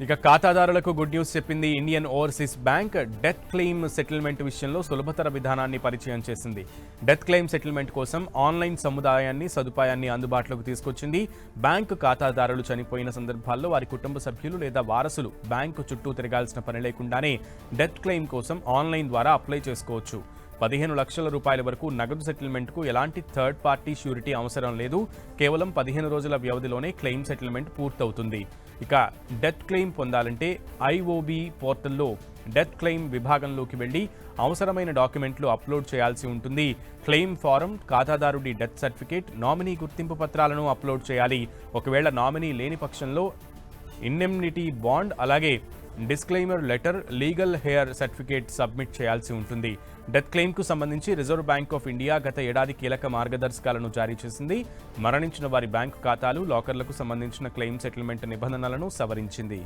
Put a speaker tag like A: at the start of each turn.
A: ఇక ఖాతాదారులకు good news చెప్పింది Indian overseas bank. Death claim settlement విషయంలో సులభతర విధానాన్ని పరిచయం చేసింది. డెత్ క్లెయిమ్ సెటిల్మెంట్ కోసం ఆన్లైన్ సదుపాయాన్ని అందుబాటులోకి తీసుకొచ్చింది. బ్యాంకు ఖాతాదారులు చనిపోయిన సందర్భాల్లో వారి కుటుంబ సభ్యులు లేదా వారసులు బ్యాంకు చుట్టూ తిరగాల్సిన పని లేకుండానే డెత్ క్లెయిమ్ కోసం ఆన్లైన్ ద్వారా అప్లై చేసుకోవచ్చు. 15 లక్షల రూపాయల వరకు నగదు సెటిల్మెంట్కు ఎలాంటి థర్డ్ పార్టీ ష్యూరిటీ అవసరం లేదు. కేవలం 15 రోజుల వ్యవధిలోనే క్లెయిమ్ సెటిల్మెంట్ పూర్తవుతుంది. ఇక డెత్ క్లెయిమ్ పొందాలంటే ఐఓబి పోర్టల్లో డెత్ క్లెయిమ్ విభాగంలోకి వెళ్లి అవసరమైన డాక్యుమెంట్లు అప్లోడ్ చేయాల్సి ఉంటుంది. క్లెయిమ్ ఫారం, ఖాతాదారుడి డెత్ సర్టిఫికేట్, నామినీ గుర్తింపు పత్రాలను అప్లోడ్ చేయాలి. ఒకవేళ నామినీ లేని పక్షంలో ఇండెమ్నిటీ బాండ్, అలాగే disclaimer letter, legal heir certificate submit చేయాల్సి ఉంటుంది. డెత్ క్లెయిమ్కు సంబంధించి రిజర్వ్ బ్యాంక్ ఆఫ్ ఇండియా గత ఏడాది కీలక మార్గదర్శకాలను జారీ చేసింది. మరణించిన వారి బ్యాంకు ఖాతాలు, లాకర్లకు సంబంధించిన క్లెయిమ్ సెటిల్మెంట్ నిబంధనలను సవరించింది.